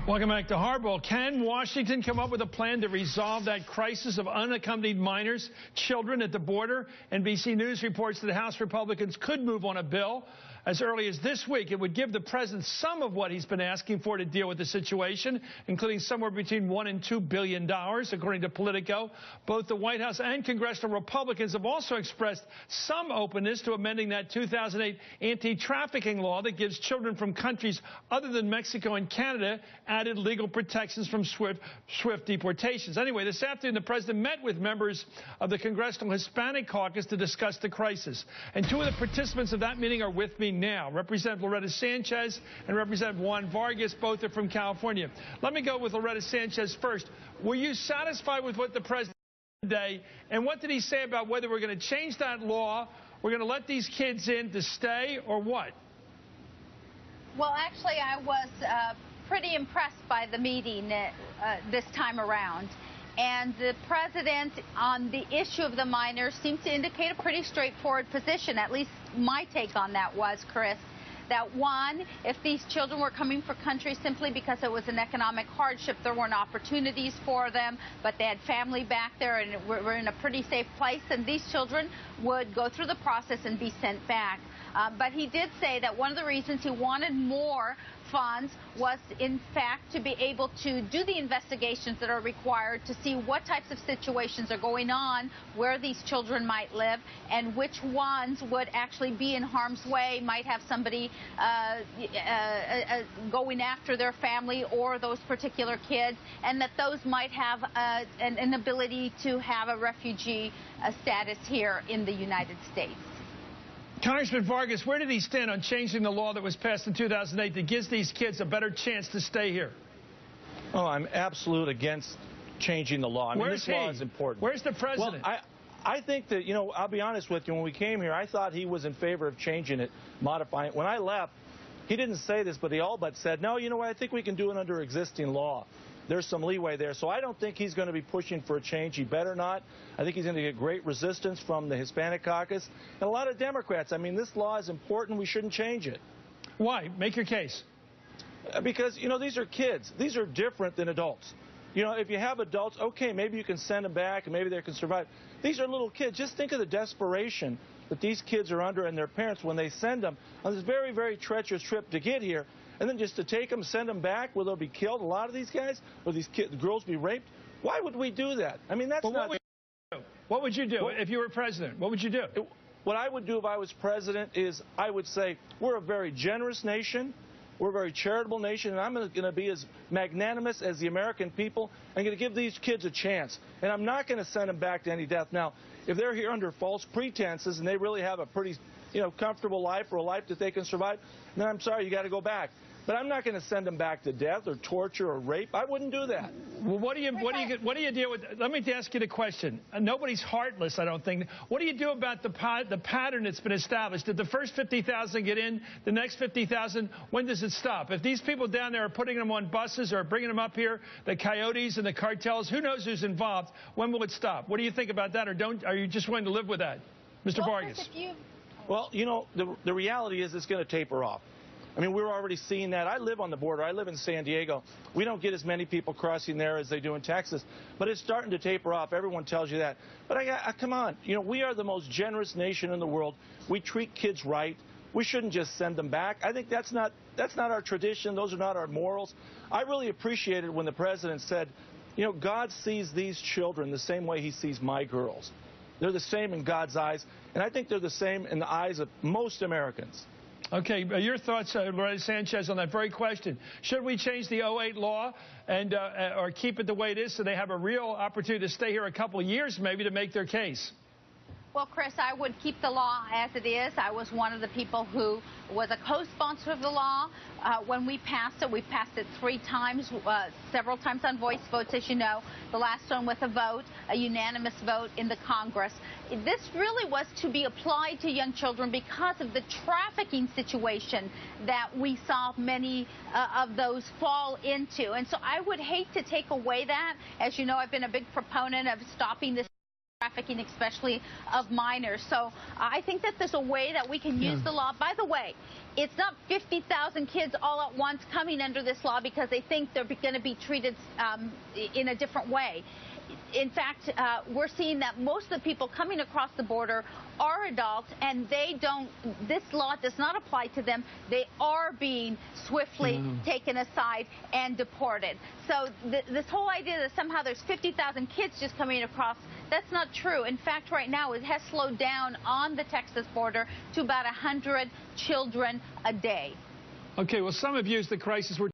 Welcome back to Hardball. Can Washington come up with a plan to resolve that crisis of unaccompanied minors, children at the border? NBC News reports that House Republicans could move on a bill as early as this week. It would give the president some of what he's been asking for to deal with the situation, including somewhere between $1 and $2 billion, according to Politico. Both the White House and congressional Republicans have also expressed some openness to amending that 2008 anti-trafficking law that gives children from countries other than Mexico and Canada added legal protections from swift deportations. Anyway, this afternoon, the president met with members of the Congressional Hispanic Caucus to discuss the crisis. And two of the participants of that meeting are with me now. Representative Loretta Sanchez and Representative Juan Vargas, both are from California. Let me go with Loretta Sanchez first. Were you satisfied with what the president said today? And what did he say about whether we're going to change that law, we're going to let these kids in to stay, or what? Well, actually, I was pretty impressed by the meeting this time around. And the president, on the issue of the minors, seemed to indicate a pretty straightforward position. At least my take on that was, Chris, that one, if these children were coming from countries simply because it was an economic hardship, there weren't opportunities for them, but they had family back there and were in a pretty safe place, and these children would go through the process and be sent back. But he did say that one of the reasons he wanted more funds was, in fact, to be able to do the investigations that are required to see what types of situations are going on, where these children might live, and which ones would actually be in harm's way, might have somebody going after their family or those particular kids, and that those might have an ability to have a refugee status here in the United States. Congressman Vargas, where did he stand on changing the law that was passed in 2008 that gives these kids a better chance to stay here? Oh, I'm absolutely against changing the law. I mean, this law is important. Where's the president? Well, I think that, I'll be honest with you, when we came here, I thought he was in favor of changing it, modifying it. When I left, he didn't say this, but he all but said, no, you know what, I think we can do it under existing law. There's some leeway there. So I don't think he's going to be pushing for a change. He better not. I think he's going to get great resistance from the Hispanic caucus and a lot of Democrats. I mean, this law is important. We shouldn't change it. Why? Make your case. Because, these are kids. These are different than adults. If you have adults, okay, maybe you can send them back and maybe they can survive. These are little kids. Just think of the desperation that these kids are under and their parents when they send them on this very, very treacherous trip to get here. And then just to take them, send them back, where they'll be killed, a lot of these guys, or these girls be raped. Why would we do that? I mean, that's not... What would you do if you were president? What would you do? What I would do if I was president is I would say we're a very generous nation. We're a very charitable nation, and I'm going to be as magnanimous as the American people. I'm going to give these kids a chance, and I'm not going to send them back to any death. Now, if they're here under false pretenses and they really have a pretty, comfortable life or a life that they can survive, then I'm sorry, you got to go back. But I'm not going to send them back to death or torture or rape. I wouldn't do that. Well, what do you deal with? Let me ask you the question. Nobody's heartless, I don't think. What do you do about the pattern that's been established? Did the first 50,000 get in? The next 50,000, when does it stop? If these people down there are putting them on buses or bringing them up here, the coyotes and the cartels, who knows who's involved? When will it stop? What do you think about that, or are you just willing to live with that, Mr. Vargas? Well, the reality is it's going to taper off. I mean, we're already seeing that. I live on the border. I live in San Diego. We don't get as many people crossing there as they do in Texas, but it's starting to taper off. Everyone tells you that. But come on. We are the most generous nation in the world. We treat kids right. We shouldn't just send them back. I think that's not our tradition. Those are not our morals. I really appreciated when the president said, God sees these children the same way he sees my girls. They're the same in God's eyes, and I think they're the same in the eyes of most Americans. Okay, your thoughts, Loretta Sanchez, on that very question. Should we change the 2008 law and or keep it the way it is so they have a real opportunity to stay here a couple of years maybe to make their case? Well, Chris, I would keep the law as it is. I was one of the people who was a co-sponsor of the law. When we passed it 3 times, several times on voice votes, as you know. The last one with a unanimous vote in the Congress. This really was to be applied to young children because of the trafficking situation that we saw many of those fall into. And so I would hate to take away that. As you know, I've been a big proponent of stopping this trafficking, especially of minors. So I think that there's a way that we can use the law. By the way, it's not 50,000 kids all at once coming under this law because they think they're going to be treated in a different way. In fact, we're seeing that most of the people coming across the border are adults, and this law does not apply to them. They are being swiftly taken aside and deported. So this whole idea that somehow there's 50,000 kids just coming across, that's not true. In fact, right now it has slowed down on the Texas border to about 100 children a day. Okay, well, some have used the crisis we're